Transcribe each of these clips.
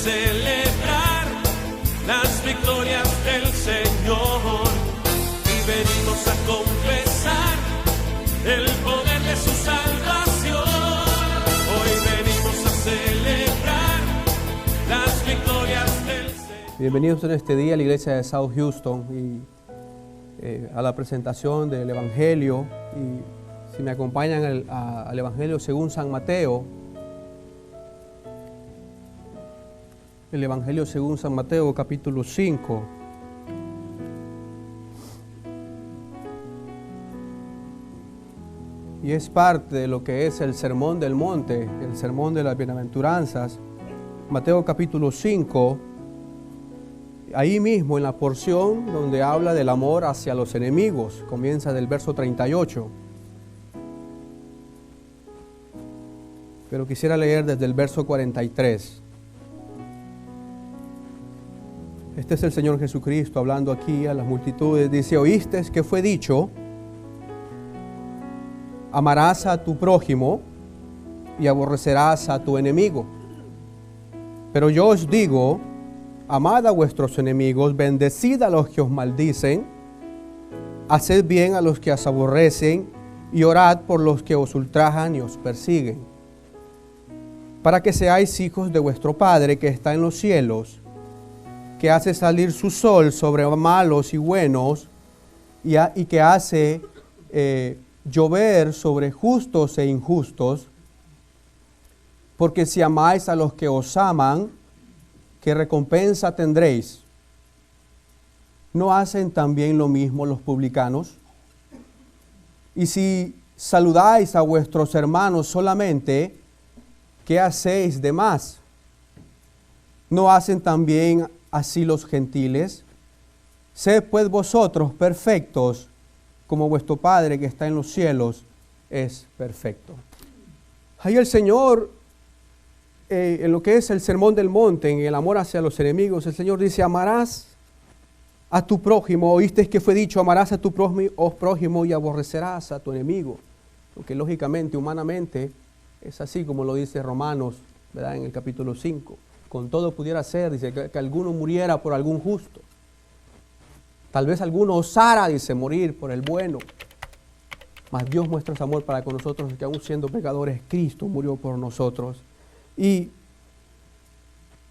celebrar las victorias del Señor y venimos a confesar el poder de su salvación. Hoy venimos a celebrar las victorias del Señor. Bienvenidos en este día a la iglesia de South Houston y a la presentación del Evangelio. Y si me acompañan al Evangelio según San Mateo, el Evangelio según San Mateo, capítulo 5. Y es parte de lo que es el Sermón del Monte, el Sermón de las Bienaventuranzas. Mateo capítulo 5, ahí mismo en la porción donde habla del amor hacia los enemigos, comienza del verso 38. Pero quisiera leer desde el verso 43. Este es el Señor Jesucristo hablando aquí a las multitudes. Dice: ¿oíste que fue dicho? Amarás a tu prójimo y aborrecerás a tu enemigo. Pero yo os digo, amad a vuestros enemigos, bendecid a los que os maldicen, haced bien a los que os aborrecen y orad por los que os ultrajan y os persiguen, para que seáis hijos de vuestro Padre que está en los cielos, que hace salir su sol sobre malos y buenos y que hace llover sobre justos e injustos. Porque si amáis a los que os aman, ¿qué recompensa tendréis? ¿No hacen también lo mismo los publicanos? Y si saludáis a vuestros hermanos solamente, ¿qué hacéis de más? ¿No hacen también así los gentiles? Sed pues vosotros perfectos, como vuestro Padre que está en los cielos es perfecto. Ahí el Señor, en lo que es el Sermón del Monte, en el amor hacia los enemigos, el Señor dice: amarás a tu prójimo. Oíste que fue dicho: amarás a tu prójimo y aborrecerás a tu enemigo. Porque lógicamente, humanamente, es así como lo dice Romanos, ¿verdad? En el capítulo 5. Con todo pudiera ser, dice, que alguno muriera por algún justo. Tal vez alguno osara, dice, morir por el bueno. Mas Dios muestra su amor para con nosotros, que aún siendo pecadores, Cristo murió por nosotros. Y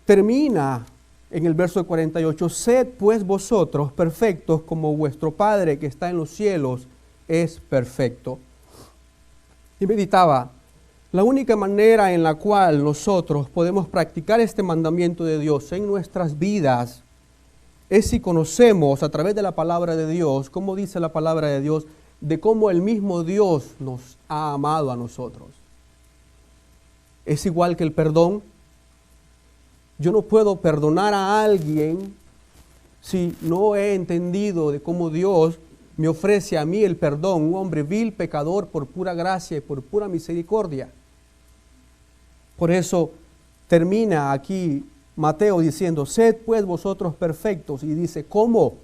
termina en el verso 48, sed pues vosotros perfectos como vuestro Padre que está en los cielos es perfecto. Y meditaba, la única manera en la cual nosotros podemos practicar este mandamiento de Dios en nuestras vidas es si conocemos a través de la palabra de Dios, como dice la palabra de Dios, de cómo el mismo Dios nos ha amado a nosotros. Es igual que el perdón. Yo no puedo perdonar a alguien si no he entendido de cómo Dios me ofrece a mí el perdón, un hombre vil, pecador, por pura gracia y por pura misericordia. Por eso termina aquí Mateo diciendo: sed pues vosotros perfectos, y dice: ¿cómo?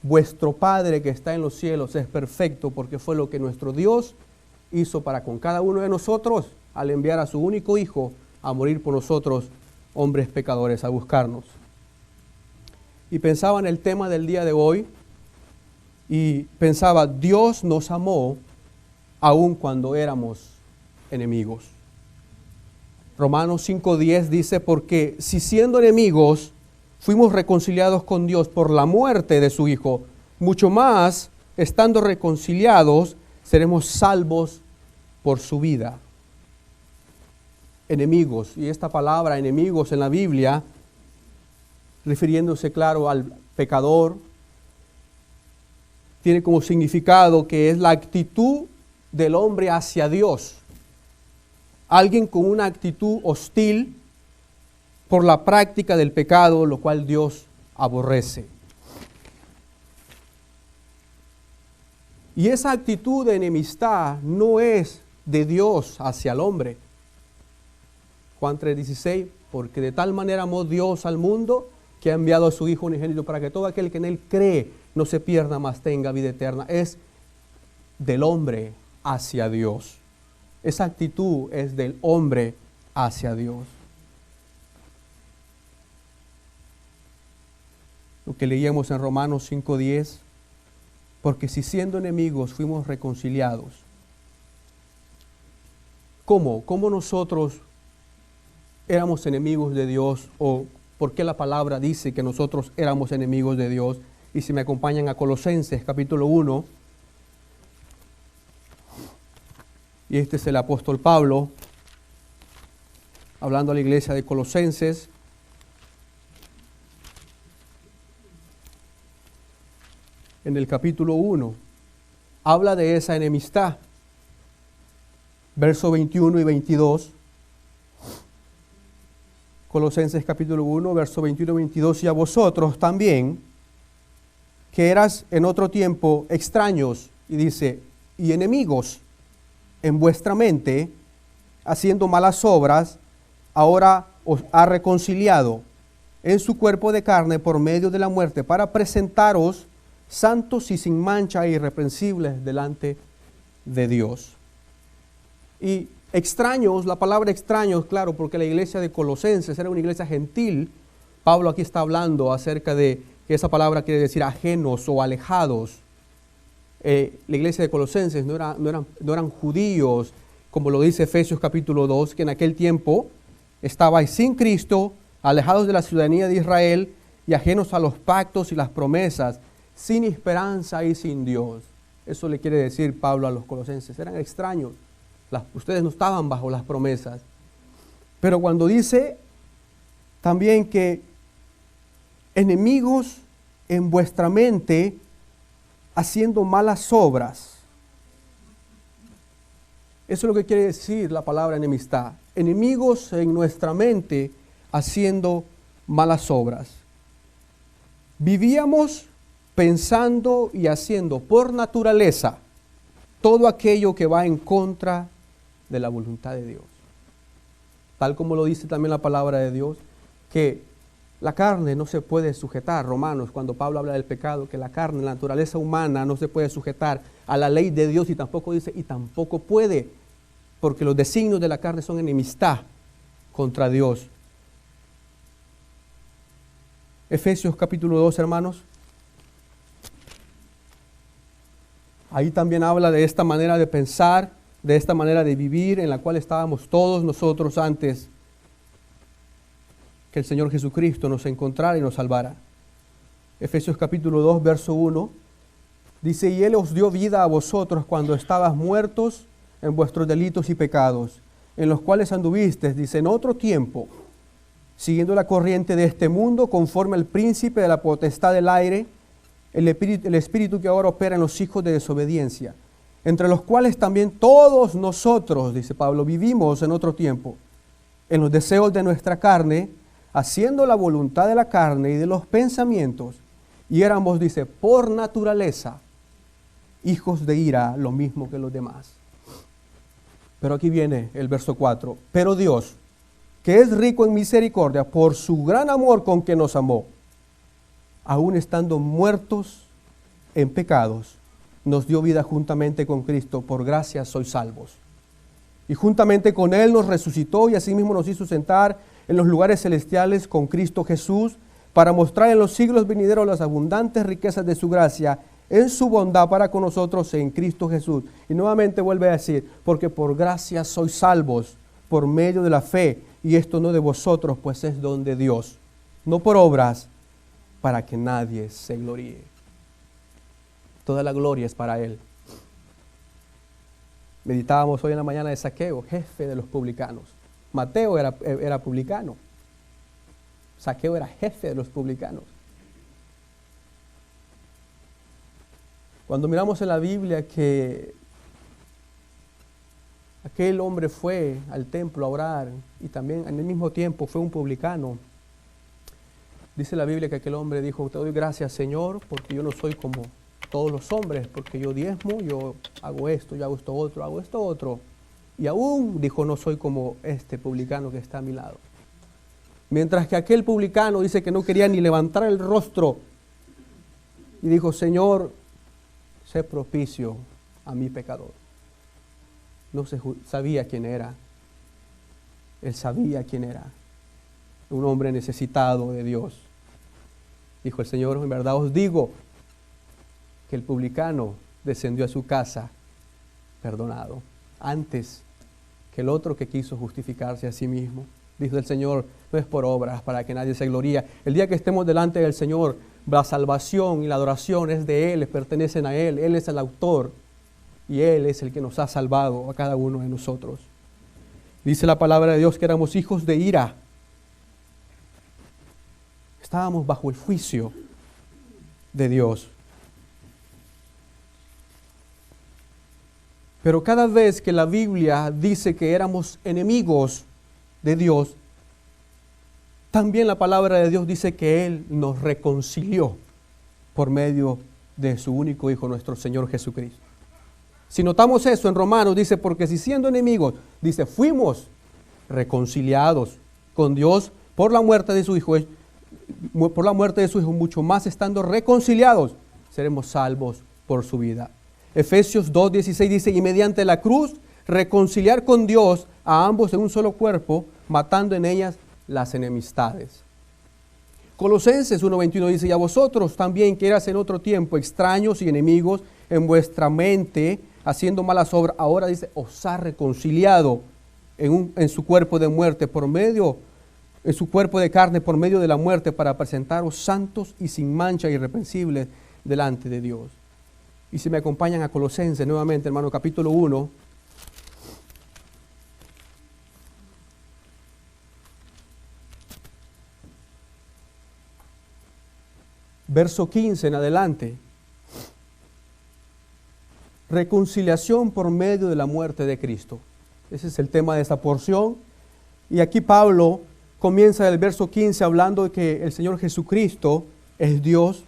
Vuestro Padre que está en los cielos es perfecto, porque fue lo que nuestro Dios hizo para con cada uno de nosotros al enviar a su único Hijo a morir por nosotros, hombres pecadores, a buscarnos. Y pensaba en el tema del día de hoy y pensaba: Dios nos amó aun cuando éramos enemigos. Romanos 5:10 dice: porque si siendo enemigos fuimos reconciliados con Dios por la muerte de su Hijo, mucho más, estando reconciliados, seremos salvos por su vida. Enemigos, y esta palabra enemigos en la Biblia, refiriéndose claro al pecador, tiene como significado que es la actitud del hombre hacia Dios. Alguien con una actitud hostil por la práctica del pecado, lo cual Dios aborrece. Y esa actitud de enemistad no es de Dios hacia el hombre. Juan 3:16, porque de tal manera amó Dios al mundo que ha enviado a su Hijo unigénito para que todo aquel que en Él cree no se pierda, mas tenga vida eterna. Es del hombre hacia Dios. Esa actitud es del hombre hacia Dios. lo que leíamos en Romanos 5:10, porque si siendo enemigos fuimos reconciliados. ¿Cómo? ¿Cómo nosotros éramos enemigos de Dios? ¿O por qué la palabra dice que nosotros éramos enemigos de Dios? Y si me acompañan a Colosenses capítulo 1, y este es el apóstol Pablo, hablando a la iglesia de Colosenses, en el capítulo 1, habla de esa enemistad. Versos 21 y 22. Colosenses capítulo 1, versos 21 y 22. Y a vosotros también, que eras en otro tiempo extraños, y dice, y enemigos en vuestra mente, haciendo malas obras, ahora os ha reconciliado en su cuerpo de carne por medio de la muerte, para presentaros santos y sin mancha e irreprensibles delante de Dios. Y extraños, la palabra extraños, claro, porque la iglesia de Colosenses era una iglesia gentil. Pablo aquí está hablando acerca de que esa palabra quiere decir ajenos o alejados. La iglesia de Colosenses no eran judíos, como lo dice Efesios capítulo 2, que en aquel tiempo estaban sin Cristo, alejados de la ciudadanía de Israel y ajenos a los pactos y las promesas, sin esperanza y sin Dios. Eso le quiere decir Pablo a los colosenses. Eran extraños. Ustedes no estaban bajo las promesas. Pero cuando dice también que enemigos en vuestra mente haciendo malas obras. Eso es lo que quiere decir la palabra enemistad. Enemigos en nuestra mente haciendo malas obras. Vivíamos pensando y haciendo por naturaleza todo aquello que va en contra de la voluntad de Dios. Tal como lo dice también la palabra de Dios, que la carne no se puede sujetar. Romanos, cuando Pablo habla del pecado, que la carne, la naturaleza humana no se puede sujetar a la ley de Dios, y tampoco dice, y tampoco puede, porque los designios de la carne son enemistad contra Dios. Efesios capítulo 2, hermanos. Ahí también habla de esta manera de pensar, de esta manera de vivir en la cual estábamos todos nosotros antes que el Señor Jesucristo nos encontrara y nos salvara. Efesios capítulo 2, verso 1, dice, y Él os dio vida a vosotros cuando estabas muertos en vuestros delitos y pecados, en los cuales anduvisteis, dice, en otro tiempo, siguiendo la corriente de este mundo, conforme al príncipe de la potestad del aire, el espíritu que ahora opera en los hijos de desobediencia, entre los cuales también todos nosotros, dice Pablo, vivimos en otro tiempo, en los deseos de nuestra carne, haciendo la voluntad de la carne y de los pensamientos, y éramos, dice, por naturaleza, hijos de ira, lo mismo que los demás. Pero aquí viene el verso 4, pero Dios, que es rico en misericordia, por su gran amor con que nos amó, aún estando muertos en pecados, nos dio vida juntamente con Cristo, por gracia sois salvos. Y juntamente con Él nos resucitó y asimismo nos hizo sentar en los lugares celestiales con Cristo Jesús, para mostrar en los siglos venideros las abundantes riquezas de su gracia, en su bondad para con nosotros en Cristo Jesús. Y nuevamente vuelve a decir, porque por gracia sois salvos, por medio de la fe, y esto no de vosotros, pues es don de Dios, no por obras, para que nadie se gloríe. Toda la gloria es para Él. Meditábamos hoy en la mañana de Zaqueo, jefe de los publicanos. Mateo era publicano. Zaqueo era jefe de los publicanos. Cuando miramos en la Biblia que aquel hombre fue al templo a orar y también en el mismo tiempo fue un publicano, dice la Biblia que aquel hombre dijo, te doy gracias, Señor, porque yo no soy como todos los hombres, porque yo diezmo, yo hago esto, yo hago esto otro. Y aún, dijo, no soy como este publicano que está a mi lado. Mientras que aquel publicano dice que no quería ni levantar el rostro y dijo, Señor, sé propicio a mi pecador. No sabía quién era. Él sabía quién era. Un hombre necesitado de Dios. Dijo el Señor, en verdad os digo que el publicano descendió a su casa perdonado, antes que el otro que quiso justificarse a sí mismo. Dijo el Señor, no es por obras para que nadie se gloríe. El día que estemos delante del Señor, la salvación y la adoración es de Él, les pertenecen a Él. Él es el autor y Él es el que nos ha salvado a cada uno de nosotros. Dice la palabra de Dios que éramos hijos de ira. Estábamos bajo el juicio de Dios. Pero cada vez que la Biblia dice que éramos enemigos de Dios, también la palabra de Dios dice que Él nos reconcilió por medio de su único Hijo, nuestro Señor Jesucristo. Si notamos eso en Romanos, dice, porque si siendo enemigos, dice, fuimos reconciliados con Dios por la muerte de su Hijo, mucho más estando reconciliados, seremos salvos por su vida. Efesios 2:16 dice, y mediante la cruz reconciliar con Dios a ambos en un solo cuerpo, matando en ellas las enemistades. Colosenses 1:21 dice, y a vosotros también que eras en otro tiempo extraños y enemigos en vuestra mente, haciendo malas obras, ahora dice, os ha reconciliado en su cuerpo de muerte en su cuerpo de carne por medio de la muerte, para presentaros santos y sin mancha, irreprensibles delante de Dios. Y si me acompañan a Colosenses nuevamente, hermano, capítulo 1. Verso 15 en adelante. Reconciliación por medio de la muerte de Cristo. Ese es el tema de esta porción. Y aquí Pablo comienza el verso 15 hablando de que el Señor Jesucristo es Dios,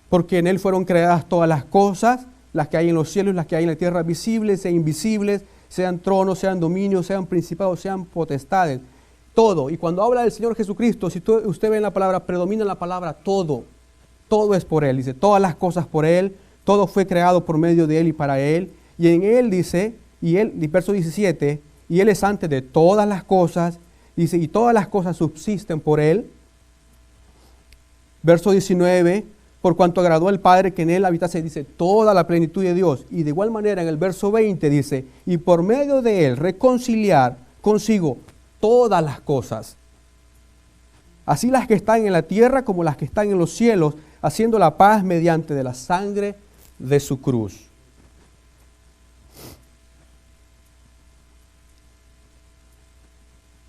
porque en Él fueron creadas todas las cosas, las que hay en los cielos, las que hay en la tierra, visibles e invisibles, sean tronos, sean dominios, sean principados, sean potestades, todo. Y cuando habla del Señor Jesucristo, si usted ve en la palabra, predomina la palabra todo. Todo es por Él, dice, todas las cosas por Él, todo fue creado por medio de Él y para Él. Y en Él dice, verso 17, y Él es antes de todas las cosas, dice, y todas las cosas subsisten por Él. Verso 19, por cuanto agradó al Padre que en Él habitase, dice, toda la plenitud de Dios. Y de igual manera en el verso 20 dice, y por medio de Él reconciliar consigo todas las cosas, así las que están en la tierra como las que están en los cielos, haciendo la paz mediante de la sangre de su cruz.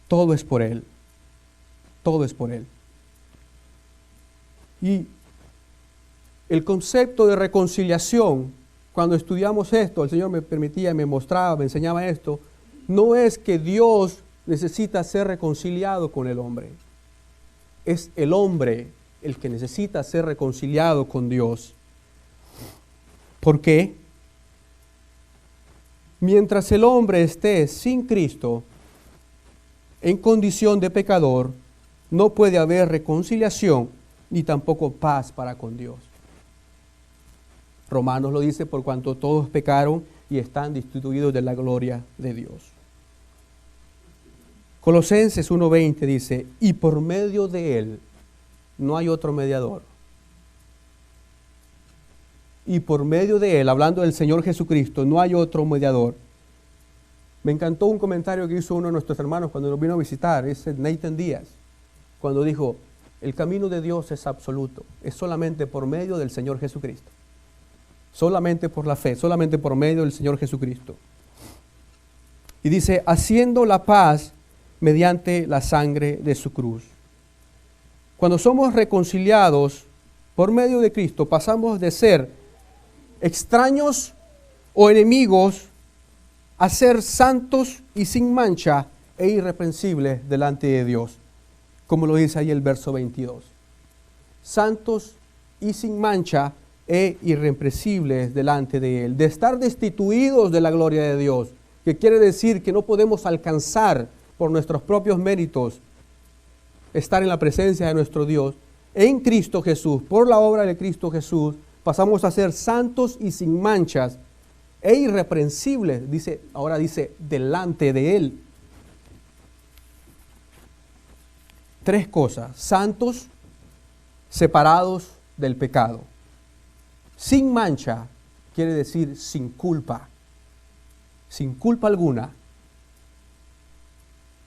Todo es por Él. Todo es por Él. Y el concepto de reconciliación, cuando estudiamos esto, el Señor me permitía, me mostraba, me enseñaba esto, no es que Dios necesita ser reconciliado con el hombre. Es el hombre el que necesita ser reconciliado con Dios. ¿Por qué? Mientras el hombre esté sin Cristo, en condición de pecador, no puede haber reconciliación ni tampoco paz para con Dios. Romanos lo dice, por cuanto todos pecaron y están destituidos de la gloria de Dios. Colosenses 1:20 dice, y por medio de Él no hay otro mediador. Y por medio de Él, hablando del Señor Jesucristo, no hay otro mediador. Me encantó un comentario que hizo uno de nuestros hermanos cuando nos vino a visitar, es Nathan Díaz, cuando dijo, el camino de Dios es absoluto, es solamente por medio del Señor Jesucristo. Solamente por la fe, solamente por medio del Señor Jesucristo. Y dice, haciendo la paz mediante la sangre de su cruz. Cuando somos reconciliados por medio de Cristo, pasamos de ser extraños o enemigos a ser santos y sin mancha e irreprensibles delante de Dios, como lo dice ahí el verso 22. Santos y sin mancha e irreprensibles delante de Él, de estar destituidos de la gloria de Dios, que quiere decir que no podemos alcanzar por nuestros propios méritos estar en la presencia de nuestro Dios. En Cristo Jesús, por la obra de Cristo Jesús, pasamos a ser santos y sin manchas e irreprensibles, ahora dice, delante de Él. Tres cosas: santos, separados del pecado. Sin mancha quiere decir sin culpa alguna,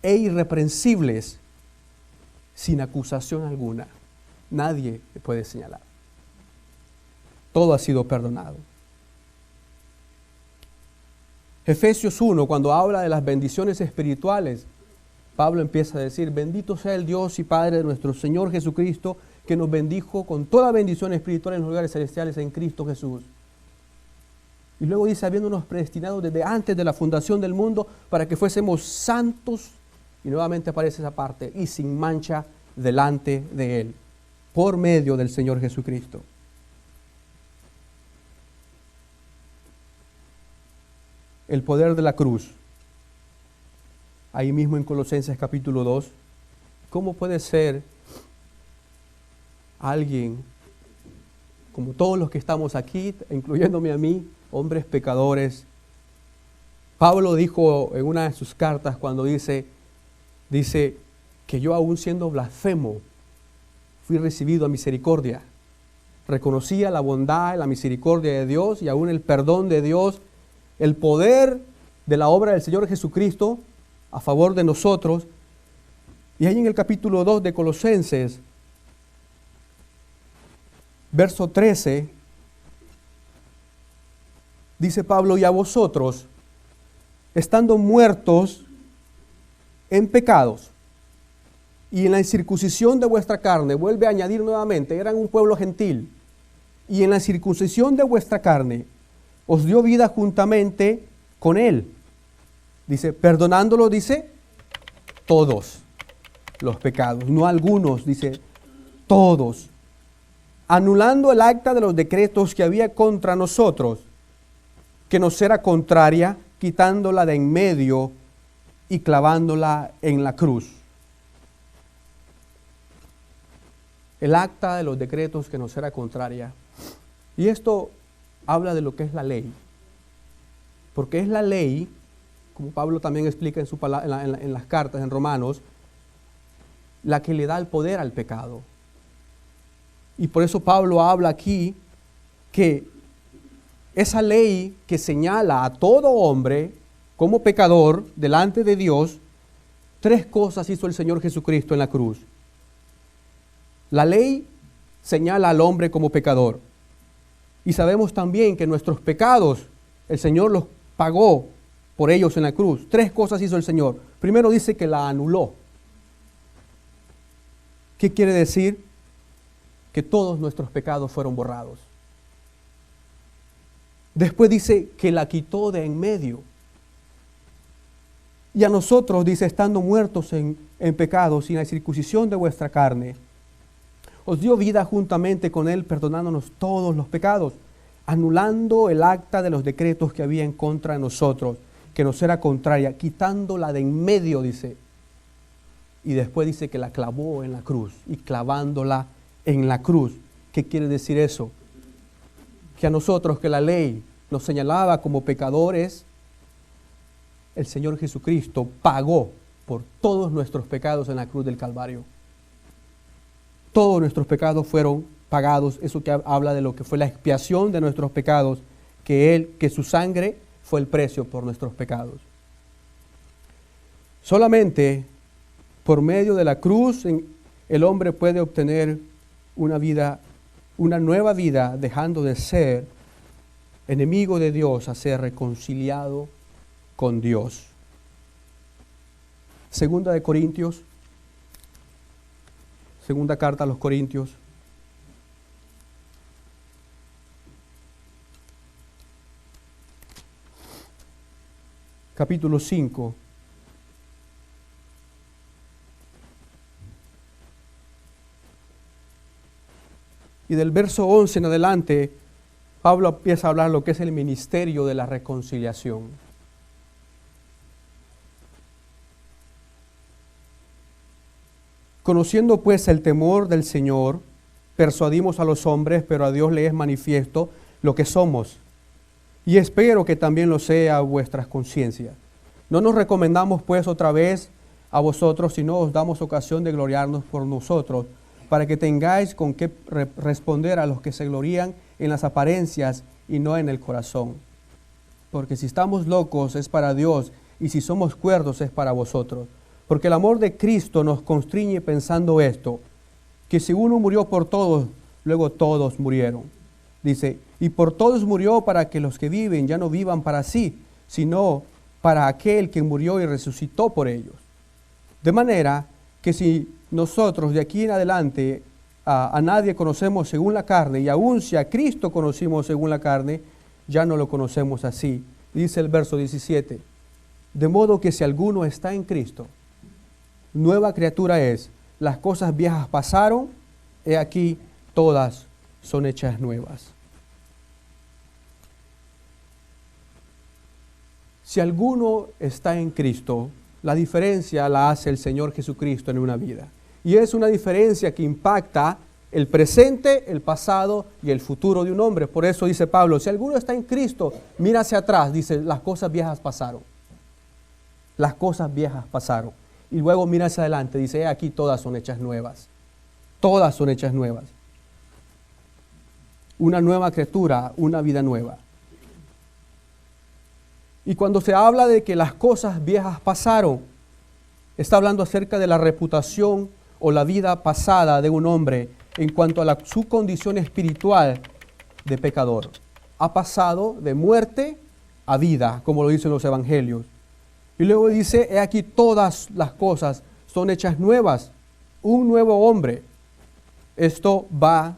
e irreprensibles, sin acusación alguna. Nadie le puede señalar. Todo ha sido perdonado. Efesios 1, cuando habla de las bendiciones espirituales, Pablo empieza a decir: bendito sea el Dios y Padre de nuestro Señor Jesucristo, que nos bendijo con toda bendición espiritual en los lugares celestiales en Cristo Jesús. Y luego dice: habiéndonos predestinado desde antes de la fundación del mundo para que fuésemos santos, y nuevamente aparece esa parte, y sin mancha delante de Él, por medio del Señor Jesucristo. El poder de la cruz. Ahí mismo en Colosenses capítulo 2, ¿cómo puede ser alguien, como todos los que estamos aquí, incluyéndome a mí, hombres pecadores? Pablo dijo en una de sus cartas, cuando dice que yo, aún siendo blasfemo, fui recibido a misericordia. Reconocía la bondad y la misericordia de Dios y aún el perdón de Dios, el poder de la obra del Señor Jesucristo a favor de nosotros. Y ahí en el capítulo 2 de Colosenses, verso 13, dice Pablo: y a vosotros, estando muertos en pecados y en la incircuncisión de vuestra carne, vuelve a añadir nuevamente, eran un pueblo gentil, y en la circuncisión de vuestra carne os dio vida juntamente con Él. Dice, perdonándolo, dice, todos los pecados, no algunos, dice, todos. Anulando el acta de los decretos que había contra nosotros, que nos era contraria, quitándola de en medio y clavándola en la cruz. El acta de los decretos que nos era contraria. Y esto habla de lo que es la ley. Porque es la ley, como Pablo también explica en las cartas, en Romanos, la que le da el poder al pecado. Y por eso Pablo habla aquí que esa ley que señala a todo hombre como pecador delante de Dios, 3 cosas hizo el Señor Jesucristo en la cruz. La ley señala al hombre como pecador. Y sabemos también que nuestros pecados, el Señor los pagó por ellos en la cruz. 3 cosas hizo el Señor. Primero dice que la anuló. ¿Qué quiere decir? Que todos nuestros pecados fueron borrados. Después dice que la quitó de en medio. Y a nosotros, dice, estando muertos en pecados y en la circuncisión de vuestra carne, os dio vida juntamente con Él, perdonándonos todos los pecados, anulando el acta de los decretos que había en contra de nosotros, que nos era contraria, quitándola de en medio, dice. Y después dice que la clavó en la cruz, y clavándola en la cruz. ¿Qué quiere decir eso? Que a nosotros, que la ley nos señalaba como pecadores, el Señor Jesucristo pagó por todos nuestros pecados en la cruz del Calvario. Todos nuestros pecados fueron pagados. Eso que habla de lo que fue la expiación de nuestros pecados, que su sangre fue el precio por nuestros pecados. Solamente por medio de la cruz el hombre puede obtener una nueva vida, dejando de ser enemigo de Dios a ser reconciliado con Dios. Segunda de Corintios, segunda carta a los Corintios, capítulo 5. Y del verso 11 en adelante, Pablo empieza a hablar lo que es el ministerio de la reconciliación. Conociendo pues el temor del Señor, persuadimos a los hombres, pero a Dios le es manifiesto lo que somos. Y espero que también lo sea vuestras conciencias. No nos recomendamos pues otra vez a vosotros, sino os damos ocasión de gloriarnos por nosotros, para que tengáis con qué responder a los que se glorían en las apariencias y no en el corazón. Porque si estamos locos es para Dios, y si somos cuerdos es para vosotros. Porque el amor de Cristo nos constriñe pensando esto, que si uno murió por todos, luego todos murieron. Dice, y por todos murió para que los que viven ya no vivan para sí, sino para aquel que murió y resucitó por ellos. De manera que si nosotros de aquí en adelante a nadie conocemos según la carne, y aun si a Cristo conocimos según la carne, ya no lo conocemos así. Dice el verso 17, de modo que si alguno está en Cristo, nueva criatura es, las cosas viejas pasaron, he aquí todas son hechas nuevas. Si alguno está en Cristo, la diferencia la hace el Señor Jesucristo en una vida. Y es una diferencia que impacta el presente, el pasado y el futuro de un hombre. Por eso dice Pablo, si alguno está en Cristo, mira hacia atrás, dice, las cosas viejas pasaron. Las cosas viejas pasaron. Y luego mira hacia adelante, dice, aquí todas son hechas nuevas. Todas son hechas nuevas. Una nueva criatura, una vida nueva. Y cuando se habla de que las cosas viejas pasaron, está hablando acerca de la reputación o la vida pasada de un hombre en cuanto a su condición espiritual de pecador. Ha pasado de muerte a vida, como lo dicen los evangelios. Y luego dice, he aquí todas las cosas son hechas nuevas, un nuevo hombre. Esto va,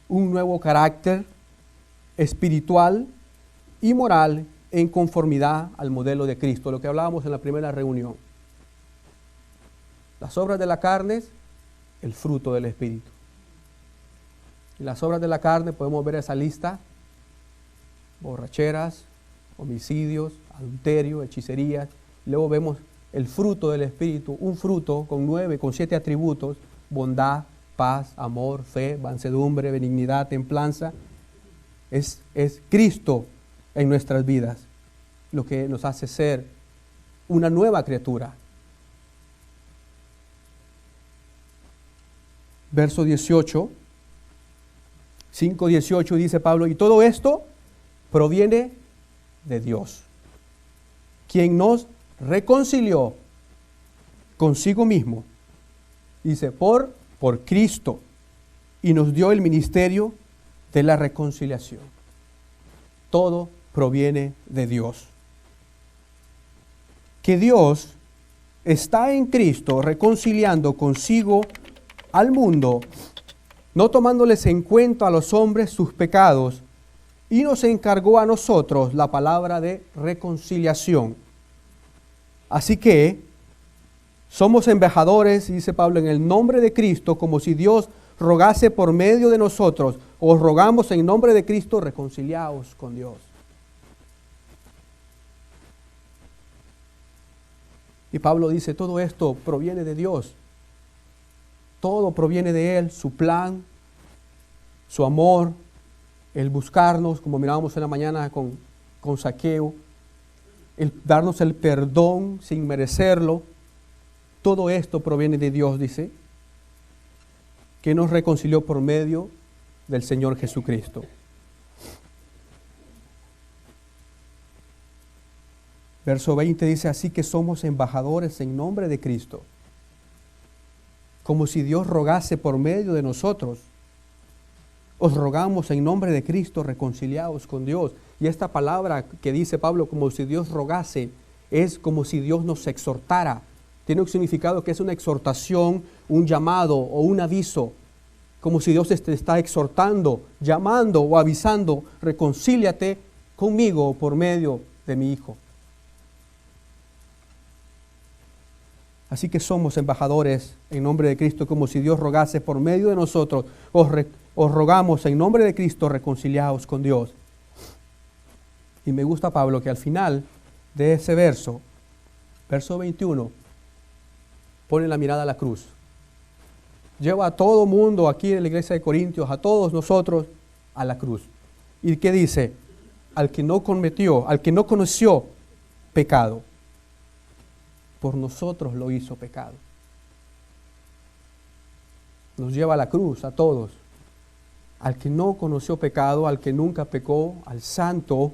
un nuevo carácter espiritual y moral en conformidad al modelo de Cristo, lo que hablábamos en la primera reunión. Las obras de la carne, el fruto del Espíritu. Y las obras de la carne, podemos ver esa lista: borracheras, homicidios, adulterio, hechicerías. Luego vemos el fruto del Espíritu, un fruto con 7 atributos: bondad, paz, amor, fe, mansedumbre, benignidad, templanza. Es Cristo en nuestras vidas lo que nos hace ser una nueva criatura. Verso 18, 5:18 dice Pablo, y todo esto proviene de Dios, quien nos reconcilió consigo mismo, dice, por Cristo, y nos dio el ministerio de la reconciliación. Todo proviene de Dios. Que Dios está en Cristo reconciliando consigo al mundo, no tomándoles en cuenta a los hombres sus pecados, y nos encargó a nosotros la palabra de reconciliación. Así que somos embajadores, dice Pablo, en el nombre de Cristo, como si Dios rogase por medio de nosotros. Os rogamos en nombre de Cristo, reconciliaos con Dios. Y Pablo dice, todo esto proviene de Dios. Todo proviene de Él, su plan, su amor, el buscarnos, como mirábamos en la mañana con Zaqueo, el darnos el perdón sin merecerlo. Todo esto proviene de Dios, dice, que nos reconcilió por medio del Señor Jesucristo. Verso 20 dice, así que somos embajadores en nombre de Cristo, como si Dios rogase por medio de nosotros. Os rogamos en nombre de Cristo, reconciliaos con Dios. Y esta palabra que dice Pablo, como si Dios rogase, es como si Dios nos exhortara. Tiene un significado que es una exhortación, un llamado o un aviso. Como si Dios te está exhortando, llamando o avisando, reconcíliate conmigo por medio de mi Hijo. Así que somos embajadores en nombre de Cristo, como si Dios rogase por medio de nosotros. Os rogamos en nombre de Cristo, reconciliaos con Dios. Y me gusta Pablo que al final de ese verso 21, pone la mirada a la cruz. Lleva a todo mundo aquí en la iglesia de Corintios, a todos nosotros, a la cruz. ¿Y qué dice? Al que no conoció pecado, por nosotros lo hizo pecado. nos lleva a la cruz, a todos. Al que no conoció pecado, al que nunca pecó, al santo,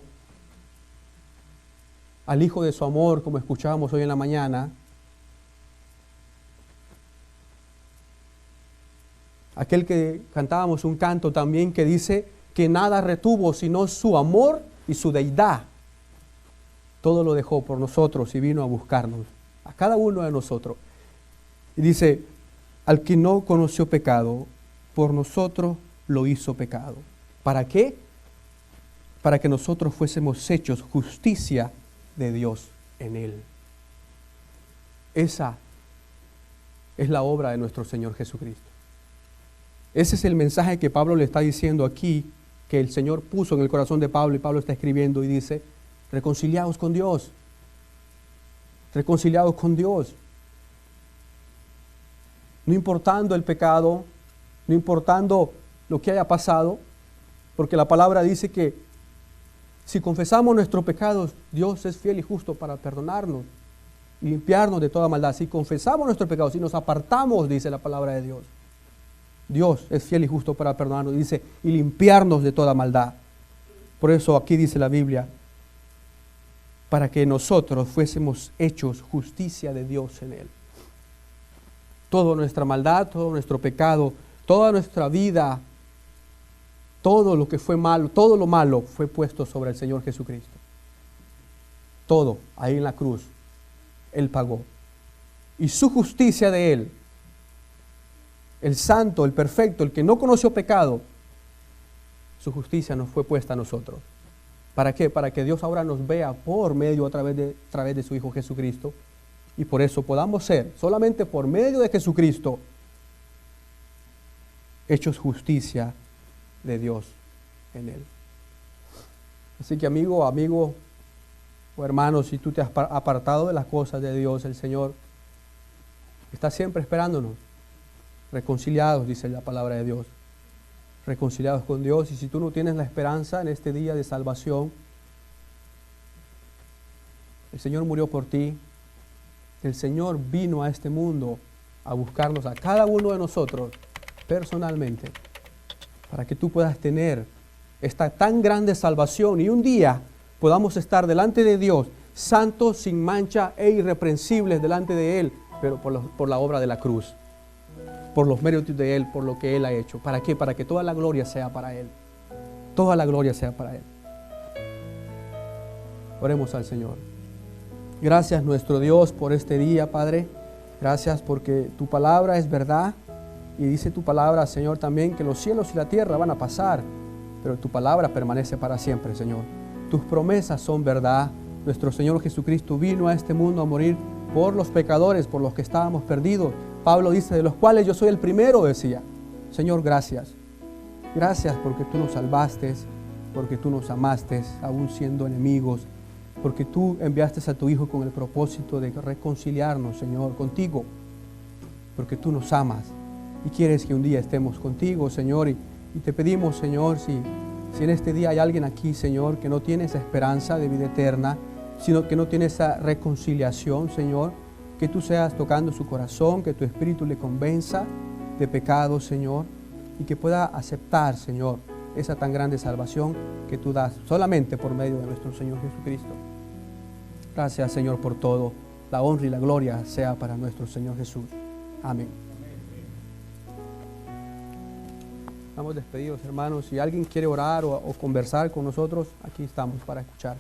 al Hijo de su amor, como escuchábamos hoy en la mañana, aquel que cantábamos un canto también que dice que nada retuvo sino su amor y su deidad. Todo lo dejó por nosotros y vino a buscarnos, a cada uno de nosotros. Y dice, al que no conoció pecado, por nosotros lo hizo pecado. ¿Para qué? Para que nosotros fuésemos hechos justicia de Dios en Él. Esa es la obra de nuestro Señor Jesucristo. Ese es el mensaje que Pablo le está diciendo aquí, que el Señor puso en el corazón de Pablo, y Pablo está escribiendo y dice, reconciliados con Dios. Reconciliados con Dios. No importando el pecado, no importando lo que haya pasado, porque la palabra dice que si confesamos nuestros pecados, Dios es fiel y justo para perdonarnos y limpiarnos de toda maldad. Si confesamos nuestros pecados, si nos apartamos, dice la palabra de Dios, Dios es fiel y justo para perdonarnos, dice, y limpiarnos de toda maldad. Por eso aquí dice la Biblia, para que nosotros fuésemos hechos justicia de Dios en Él. Toda nuestra maldad, todo nuestro pecado, toda nuestra vida, todo lo que fue malo, todo lo malo fue puesto sobre el Señor Jesucristo. Todo, ahí en la cruz, Él pagó. Y su justicia de Él, el santo, el perfecto, el que no conoció pecado, su justicia nos fue puesta a nosotros. ¿Para qué? Para que Dios ahora nos vea por medio, a través de su Hijo Jesucristo, y por eso podamos ser, solamente por medio de Jesucristo, hechos justicia de Dios en Él. Así que amigo o hermano, si tú te has apartado de las cosas de Dios, el Señor está siempre esperándonos, reconciliados, dice la palabra de Dios, reconciliados con Dios. Y si tú no tienes la esperanza en este día de salvación, el Señor murió por ti, el Señor vino a este mundo a buscarnos a cada uno de nosotros personalmente, para que tú puedas tener esta tan grande salvación y un día podamos estar delante de Dios, santos, sin mancha e irreprensibles delante de Él, pero por la obra de la cruz, por los méritos de Él, por lo que Él ha hecho. ¿Para qué? Para que toda la gloria sea para Él. Toda la gloria sea para Él. Oremos al Señor. Gracias nuestro Dios por este día, Padre. Gracias porque tu palabra es verdad. Y dice tu palabra, Señor, también que los cielos y la tierra van a pasar, pero tu palabra permanece para siempre, Señor. Tus promesas son verdad. Nuestro Señor Jesucristo vino a este mundo a morir por los pecadores, por los que estábamos perdidos. Pablo dice, de los cuales yo soy el primero, decía. Señor, gracias. Gracias porque tú nos salvaste, porque tú nos amaste, aún siendo enemigos, porque tú enviaste a tu Hijo con el propósito de reconciliarnos, Señor, contigo, porque tú nos amas y quieres que un día estemos contigo, Señor. Y te pedimos, Señor, si en este día hay alguien aquí, Señor, que no tiene esa esperanza de vida eterna, sino que no tiene esa reconciliación, Señor, que tú seas tocando su corazón, que tu Espíritu le convenza de pecado, Señor, y que pueda aceptar, Señor, esa tan grande salvación que tú das solamente por medio de nuestro Señor Jesucristo. Gracias, Señor, por todo. La honra y la gloria sea para nuestro Señor Jesús. Amén. Estamos despedidos, hermanos. Si alguien quiere orar o conversar con nosotros, aquí estamos para escuchar.